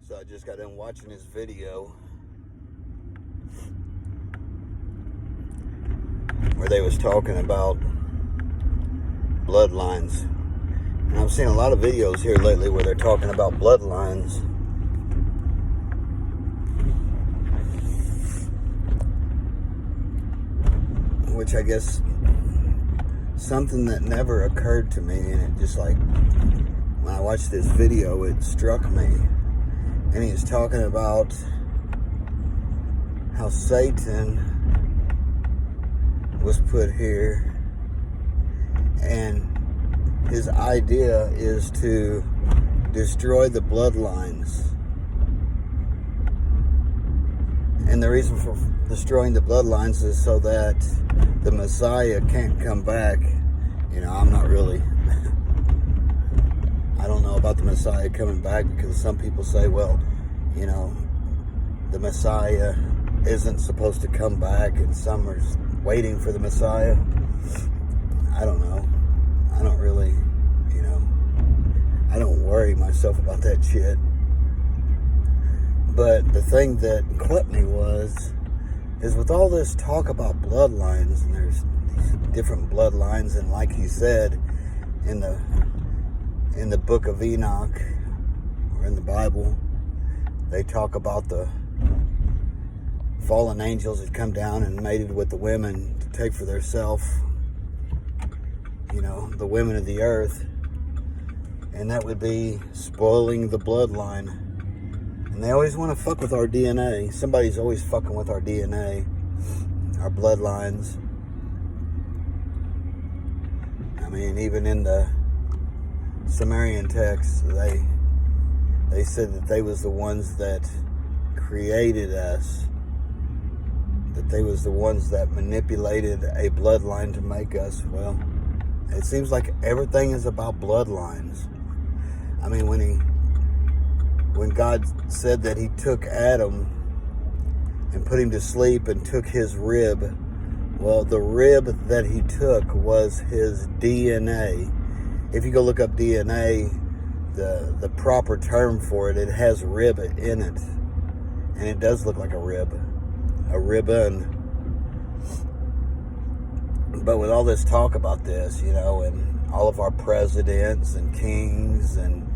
So I just got done watching his video where they was talking about bloodlines. And I've seen a lot of videos here lately where they're talking about bloodlines. Which I guess something that never occurred to me, and it just like when I watched this video it struck me. And he was talking about how Satan was put here, and his idea is to destroy the bloodlines. And the reason for destroying the bloodlines is so that the Messiah can't come back. You know, I'm not really, I don't know about the Messiah coming back, because some people say, well, you know, the Messiah isn't supposed to come back, and some are waiting for the Messiah. I don't know. I don't really, you know, I don't worry myself about that shit. But the thing that clipped me is with all this talk about bloodlines, and there's these different bloodlines, and like he said in the book of Enoch, or in the Bible, they talk about the fallen angels that come down and mated with the women to take for theirself, you know, the women of the earth, and that would be spoiling the bloodline. And they always want to fuck with our DNA. Somebody's always fucking with our DNA, our bloodlines. I mean, even in the Sumerian texts, they said that they was the ones that created us, that they was the ones that manipulated a bloodline to make us. Well, it seems like everything is about bloodlines. I mean, when God said that he took Adam and put him to sleep and took his rib, well, the rib that he took was his DNA. If you go look up DNA, the proper term for it, it has rib in it. And it does look like a rib. A ribbon. But with all this talk about this, you know, and all of our presidents and kings, and,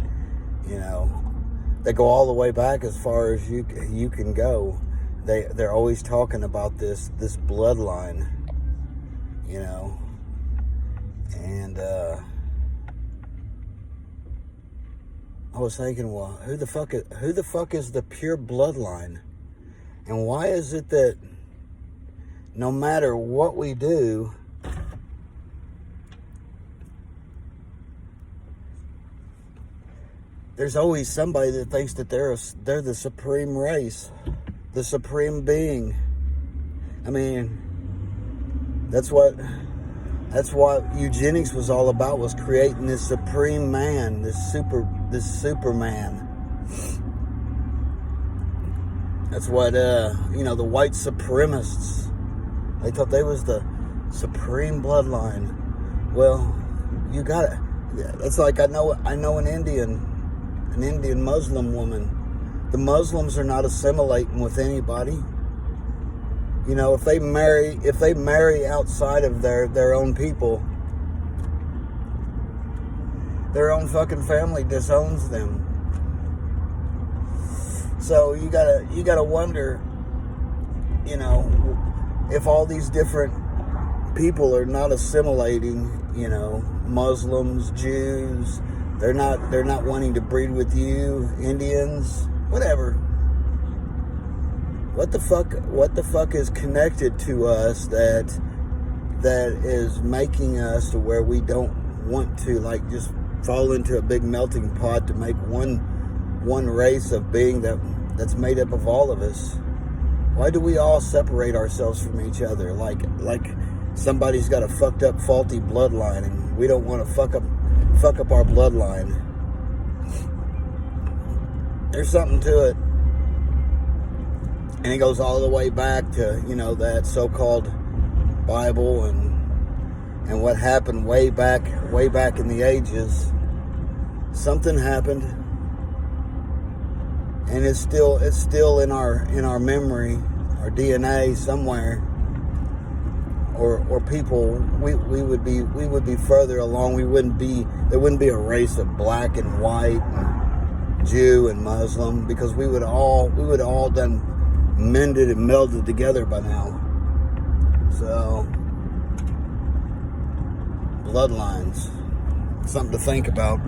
you know, they go all the way back as far as you can go. They're always talking about this bloodline, you know. And I was thinking, well, who the fuck is the pure bloodline? And why is it that no matter what we do, there's always somebody that thinks that they're the supreme race, the supreme being. I mean, that's what eugenics was all about, was creating this supreme man, this Superman. That's what you know, the white supremacists, they thought they was the supreme bloodline. Well, you got it. It's like I know an Indian Muslim woman. The Muslims are not assimilating with anybody. You know, if they marry outside of their own people, their own fucking family disowns them. So you gotta wonder, you know, if all these different people are not assimilating, you know, Muslims, Jews, they're not wanting to breed with you, Indians, whatever. What the fuck is connected to us that is making us to where we don't want to, like, just fall into a big melting pot to make one race of being that's made up of all of us? Why do we all separate ourselves from each other? Like somebody's got a fucked up, faulty bloodline, and we don't want to fuck up our bloodline. There's something to it. And it goes all the way back to, you know, that so-called Bible and what happened way back in the ages. Something happened, and it's still in our memory, our DNA somewhere. Or people, we would be further along. There wouldn't be a race of black and white and Jew and Muslim, because we would all done mended and melded together by now. So, bloodlines, something to think about.